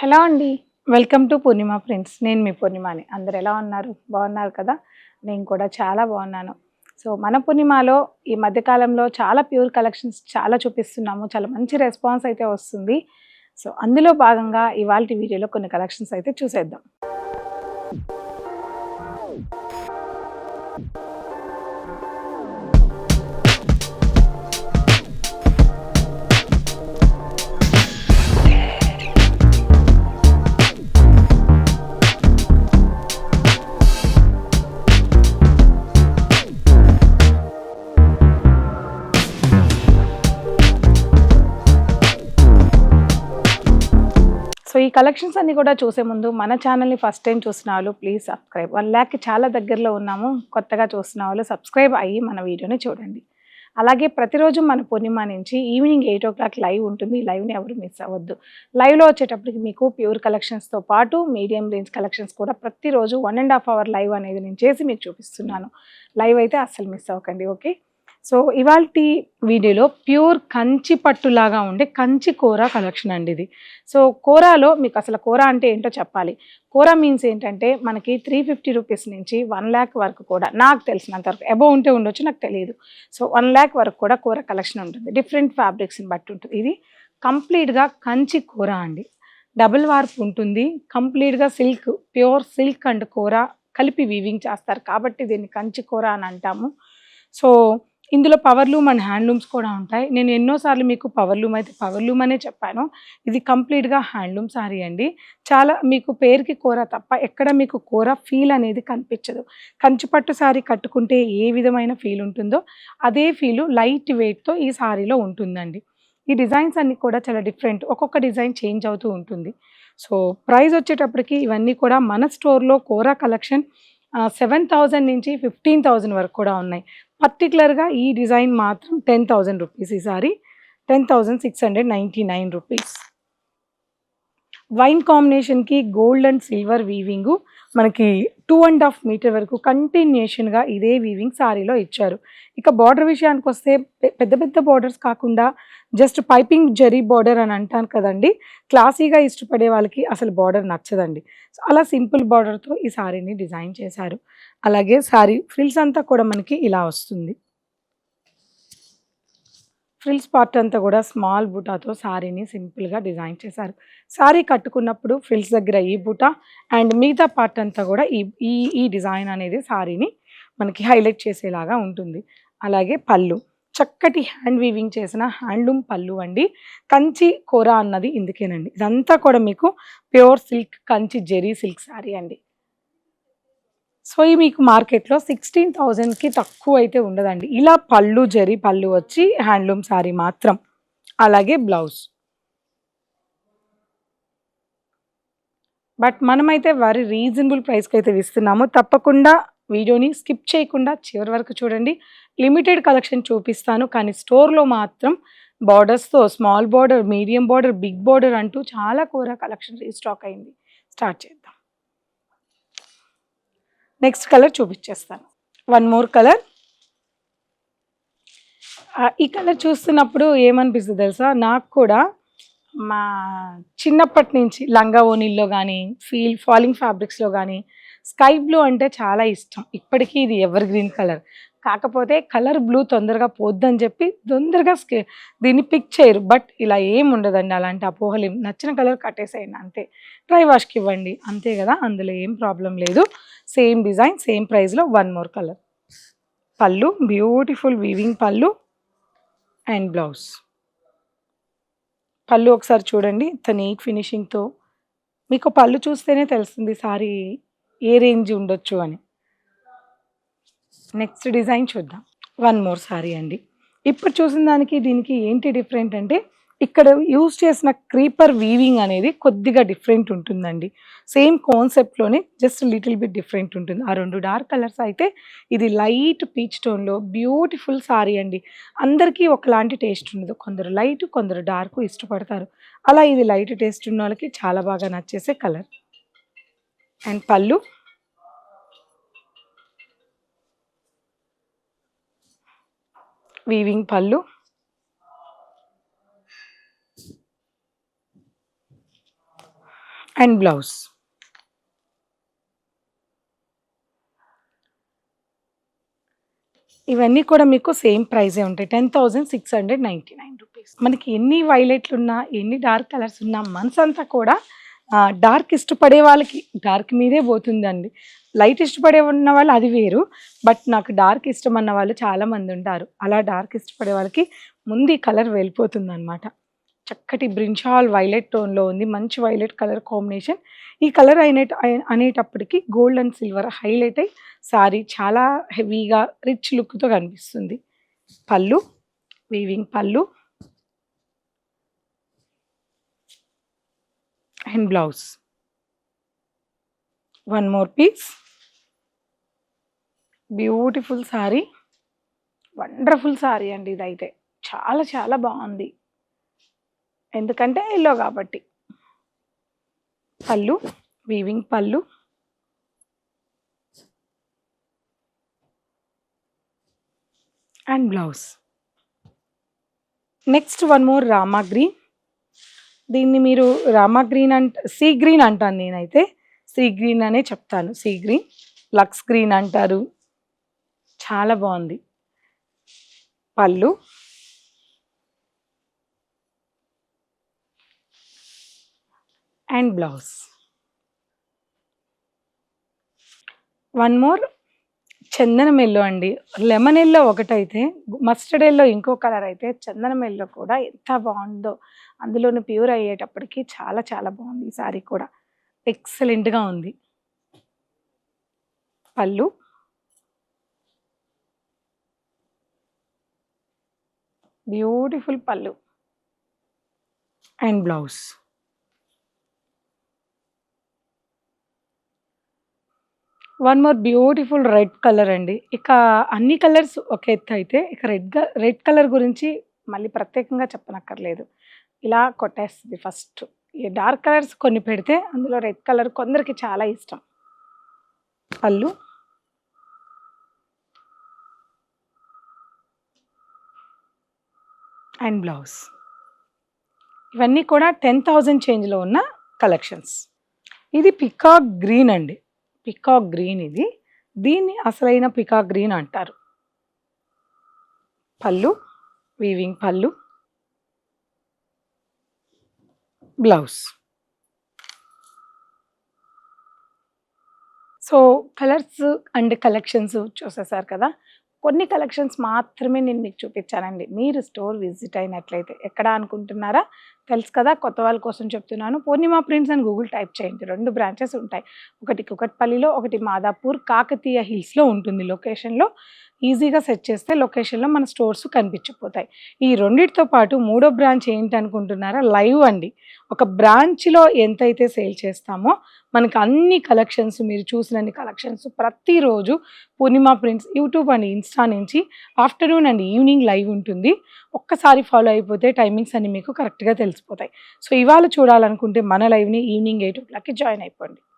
Hello అండి. Welcome to Purnima friends. నేను మీ పూర్ణిమని. అందరూ ఎలా ఉన్నారు? బాగున్నారు కదా! నేను కూడా చాలా బాగున్నాను. సో, మన పూర్ణిమలో ఈ మధ్య కాలంలో చాలా ప్యూర్ కలెక్షన్స్ చాలా చూపిస్తున్నాము. చాలా మంచి రెస్పాన్స్ అయితే వస్తుంది. సో, అందులో భాగంగా ఇవాల్టి వీడియోలో కొన్ని కలెక్షన్స్ అయితే చూసేద్దాం. సో, ఈ కలెక్షన్స్ అన్నీ కూడా చూసే ముందు మన ఛానల్‌ని ఫస్ట్ టైమ్ చూసిన వాళ్ళు ప్లీజ్ సబ్స్క్రైబ్. 1,00,000కి చాలా దగ్గరలో ఉన్నాము. కొత్తగా చూస్తున్న వాళ్ళు సబ్స్క్రైబ్ అయ్యి మన వీడియోని చూడండి. అలాగే ప్రతిరోజు మన పూర్ణిమ నుంచి ఈవినింగ్ 8:00 లైవ్ ఉంటుంది. లైవ్‌ని ఎవరు మిస్ అవ్వద్దు. లైవ్‌లో వచ్చేటప్పటికి మీకు ప్యూర్ కలెక్షన్స్‌తో పాటు మీడియం రేంజ్ కలెక్షన్స్ కూడా ప్రతిరోజు 1 ½ అవర్ లైవ్ అనేది నేను చేసి మీకు చూపిస్తున్నాను. లైవ్ అయితే అస్సలు మిస్ అవ్వకండి. ఓకే. సో, ఇవాల్టి వీడియోలో ప్యూర్ కంచి పట్టులాగా ఉండే కంచి కోరా కలెక్షన్ అండి ఇది. సో, కోరాలో మీకు అసలు కోరా అంటే ఏంటో చెప్పాలి. కోరా మీన్స్ ఏంటంటే మనకి 350 రూపీస్ నుంచి 1,00,000 వరకు కూడా నాకు తెలిసినంత వరకు అబోవ్ ఉంటే ఉండొచ్చు, నాకు తెలియదు. సో, 1,00,000 వరకు కూడా కోరా కలెక్షన్ ఉంటుంది. డిఫరెంట్ ఫ్యాబ్రిక్స్ని బట్టి ఉంటుంది. ఇది కంప్లీట్‌గా కంచి కోరా అండి. డబుల్ వార్ప్ ఉంటుంది. కంప్లీట్‌గా సిల్క్, ప్యూర్ సిల్క్ అండ్ కోరా కలిపి వీవింగ్ చేస్తారు కాబట్టి దీన్ని కంచి కోరా అని అంటాము. సో, ఇందులో పవర్ లూమ్ అండ్ హ్యాండ్లూమ్స్ కూడా ఉంటాయి. నేను ఎన్నోసార్లు మీకు పవర్ లూమ్ అనే చెప్పాను. ఇది కంప్లీట్‌గా హ్యాండ్లూమ్ సారీ అండి. చాలా మీకు పేరుకి కోర తప్ప ఎక్కడ మీకు కోర ఫీల్ అనేది కనిపించదు. కంచి పట్టు సారీ కట్టుకుంటే ఏ విధమైన ఫీల్ ఉంటుందో అదే ఫీలు లైట్ వెయిట్‌తో ఈ సారీలో ఉంటుందండి. ఈ డిజైన్స్ అన్నీ కూడా చాలా డిఫరెంట్. ఒక్కొక్క డిజైన్ చేంజ్ అవుతూ ఉంటుంది. సో, ప్రైస్ వచ్చేటప్పటికి ఇవన్నీ కూడా మన స్టోర్‌లో కోరా కలెక్షన్ 7,000 నుంచి 15,000 వరకు కూడా ఉన్నాయి. పర్టిక్యులర్‌గా ఈ డిజైన్ మాత్రం 10,000 రూపీస్ ఈ సారీ. 10,699 రూపీస్. వైన్ కాంబినేషన్‌కి గోల్డ్ అండ్ సిల్వర్ వీవింగు మనకి 2½ మీటర్ వరకు కంటిన్యూషన్‌గా ఇదే వీవింగ్ సారీలో ఇచ్చారు. ఇక బార్డర్ విషయానికొస్తే పెద్ద పెద్ద బార్డర్స్ కాకుండా జస్ట్ పైపింగ్ జరీ బార్డర్ అని అంటాను కదండీ! క్లాసీగా ఇష్టపడే వాళ్ళకి అసలు బార్డర్ నచ్చదండి. సో, అలా సింపుల్ బార్డర్‌తో ఈ సారీని డిజైన్ చేశారు. అలాగే సారీ ఫ్రిల్స్ అంతా కూడా మనకి ఇలా వస్తుంది. ఫ్రిల్స్ పార్ట్ అంతా కూడా స్మాల్ బూటాతో సారీని సింపుల్‌గా డిజైన్ చేశారు. సారీ కట్టుకున్నప్పుడు ఫ్రిల్స్ దగ్గర ఈ బూటా అండ్ మిగతా పార్ట్ అంతా కూడా ఈ ఈ ఈ డిజైన్ అనేది సారీని మనకి హైలైట్ చేసేలాగా ఉంటుంది. అలాగే పళ్ళు చక్కటి హ్యాండ్ వీవింగ్ చేసిన హ్యాండ్లూమ్ పళ్ళు అండి. కంచి కోరా అన్నది ఇందుకేనండి. ఇదంతా కూడా మీకు pure silk Kanchi zari silk sari అండి. సో, ఇవి మీకు మార్కెట్‌లో 16,000కి తక్కువ అయితే ఉండదండి. ఇలా పళ్ళు జరీ పళ్ళు వచ్చి హ్యాండ్లూమ్ సారీ మాత్రం. అలాగే బ్లౌజ్. బట్ మనమైతే వెరీ రీజనబుల్ ప్రైస్‌కైతే ఇస్తున్నాము. తప్పకుండా వీడియోని స్కిప్ చేయకుండా చివరి వరకు చూడండి. లిమిటెడ్ కలెక్షన్ చూపిస్తాను. కానీ స్టోర్‌లో మాత్రం బార్డర్స్‌తో small border, medium border, big border అంటూ చాలా కోరా కలెక్షన్ రీస్టాక్ అయింది. స్టార్ట్ చేద్దాం. నెక్స్ట్ కలర్ చూపించేస్తాను. One more colour. ఈ కలర్ చూస్తున్నప్పుడు ఏమనిపిస్తుంది తెలుసా? నాకు కూడా మా చిన్నప్పటి నుంచి లంగా ఓణీల్లో గానీ, ఫాలింగ్ ఫ్యాబ్రిక్స్‌లో గానీ, స్కై బ్లూ అంటే చాలా ఇష్టం. ఇప్పటికీ ఇది ఎవర్ గ్రీన్ కలర్. కాకపోతే కలర్ బ్లూ తొందరగా పోద్దని చెప్పి తొందరగా దీన్ని పిక్ చేయరు. బట్ ఇలా ఏమి ఉండదండి. అలాంటి అపోహలేం. నచ్చిన కలర్ కట్టేసేయండి అంతే. డ్రై వాష్‌కి ఇవ్వండి అంతే కదా! అందులో ఏం ప్రాబ్లమ్ లేదు. సేమ్ డిజైన్, సేమ్ ప్రైస్‌లో వన్ మోర్ కలర్. పళ్ళు బ్యూటిఫుల్ వీవింగ్ పళ్ళు అండ్ బ్లౌజ్. పళ్ళు ఒకసారి చూడండి. ఇంత నీట్ ఫినిషింగ్‌తో మీకు పళ్ళు చూస్తేనే తెలుస్తుంది సారీ ఏ రేంజ్ ఉండొచ్చు అని. నెక్స్ట్ డిజైన్ చూద్దాం. వన్ మోర్ సారీ అండి. ఇప్పుడు చూసిన దానికి దీనికి ఏంటి డిఫరెంట్ అంటే ఇక్కడ యూజ్ చేసిన క్రీపర్ వీవింగ్ అనేది కొద్దిగా డిఫరెంట్ ఉంటుందండి. సేమ్ కాన్సెప్ట్‌లోనే జస్ట్ లిటిల్ బిట్ డిఫరెంట్ ఉంటుంది. ఆ 2 డార్క్ కలర్స్ అయితే ఇది లైట్ పీచ్ టోన్‌లో బ్యూటిఫుల్ సారీ అండి. అందరికీ ఒకలాంటి టేస్ట్ ఉండదు. కొందరు లైట్, కొందరు డార్క్ ఇష్టపడతారు. అలా ఇది లైట్ టేస్ట్ ఉన్నోళ్ళకి చాలా బాగా నచ్చేసే కలర్. అండ్ పళ్ళు వీవింగ్ పళ్ళు. And blouse. ఇవన్నీ కూడా మీకు సేమ్ ప్రైజే ఉంటాయి. 10,699 రూపీస్. మనకి ఎన్ని వైలెట్లున్నా, ఎన్ని డార్క్ కలర్స్ ఉన్నా మనసంతా కూడా డార్క్ ఇష్టపడే వాళ్ళకి డార్క్ మీదే పోతుందండి. లైట్ ఇష్టపడే ఉన్న వాళ్ళు అది వేరు. బట్ నాకు డార్క్ ఇష్టం అన్న వాళ్ళు చాలామంది ఉంటారు. అలా డార్క్ ఇష్టపడే వాళ్ళకి ముందు ఈ కలర్ వెళ్ళిపోతుందనమాట. చక్కటి బ్రింజాల్ వైలెట్ టోన్‌లో ఉంది. మంచి వైలెట్ కలర్ కాంబినేషన్. ఈ కలర్ అనేటప్పటికి గోల్డ్ అండ్ సిల్వర్ హైలైట్ అయ్యి సారీ చాలా హెవీగా రిచ్ లుక్‌తో కనిపిస్తుంది. పళ్ళు, వీవింగ్ పళ్ళు and blouse. One more piece. Beautiful sari. Wonderful sari అండి ఇదైతే. చాలా చాలా బావుంది. ఎందుకంటే యెల్లో కాబట్టి. పళ్ళు, వీవింగ్ పళ్ళు and blouse. Next one more Rama green. దీన్ని మీరు రామా గ్రీన్ సీ గ్రీన్ అంటాను నేనైతే. సీ గ్రీన్ అనే చెప్తాను. సీ గ్రీన్, లక్స్ గ్రీన్ అంటారు. చాలా బాగుంది. పళ్ళు అండ్ బ్లౌజ్. వన్ మోర్ చందనం ఎల్లో అండి. లెమన్ ఎల్లో ఒకటైతే, మస్టర్డ్ ఎల్లో ఇంకో కలర్ అయితే, చందనం ఎల్లో కూడా ఎంత బాగుందో. అందులోను ప్యూర్ అయ్యేటప్పటికి చాలా చాలా బాగుంది. ఈ సారీ కూడా ఎక్సలెంట్గా ఉంది. పళ్ళు బ్యూటిఫుల్ పళ్ళు and blouse. One more beautiful red colour అండి. ఇక అన్ని కలర్స్ ఒక ఎత్తు అయితే, ఇక రెడ్ కలర్ గురించి మళ్ళీ ప్రత్యేకంగా చెప్పనక్కర్లేదు. ఇలా కొట్టేస్తుంది ఫస్ట్. ఈ డార్క్ కలర్స్ కొన్ని పెడితే అందులో రెడ్ కలర్ కొందరికి చాలా ఇష్టం. పళ్ళు అండ్ బ్లౌజ్. ఇవన్నీ కూడా 10,000 చేంజ్లో ఉన్న కలెక్షన్స్. ఇది పికాక్ గ్రీన్ అండి. పికాక్ గ్రీన్ ఇది. దీన్ని అసలైన పికాక్ గ్రీన్ అంటారు. Pallu, weaving pallu, blouse. So colours and collections చూసేసారు కదా. కొన్ని కలెక్షన్స్ మాత్రమే నేను మీకు చూపించానండి. మీరు స్టోర్ విజిట్ అయినట్లయితే ఎక్కడ అనుకుంటున్నారా? తెలుసు కదా, కొత్త వాళ్ళ కోసం చెప్తున్నాను. పూర్ణిమ ప్రింట్స్ అని గూగుల్ టైప్ చేయండి. 2 బ్రాంచెస్ ఉంటాయి. ఒకటి కుకట్పల్లిలో, ఒకటి మాదాపూర్ కాకతీయ హిల్స్లో ఉంటుంది. లొకేషన్లో ఈజీగా సెర్చ్ చేస్తే లొకేషన్లో మన స్టోర్స్ కనిపించిపోతాయి. ఈ రెండిటితో పాటు మూడో బ్రాంచ్ ఏంటి అనుకుంటున్నారా? లైవ్ అండి. ఒక బ్రాంచ్లో ఎంతైతే సేల్ చేస్తామో మనకు అన్ని కలెక్షన్స్, మీరు చూసినన్ని కలెక్షన్స్ ప్రతిరోజు పూర్ణిమ ప్రింట్స్ యూట్యూబ్ అండ్ ఇన్స్టా నుంచి ఆఫ్టర్నూన్ అండ్ ఈవినింగ్ లైవ్ ఉంటుంది. ఒక్కసారి ఫాలో అయిపోతే టైమింగ్స్ అన్ని మీకు కరెక్ట్గా తెలిసిపోతాయి. సో ఇవాళ చూడాలనుకుంటే మన లైవ్ని ఈవినింగ్ 8 o'clockకి జాయిన్ అయిపోండి.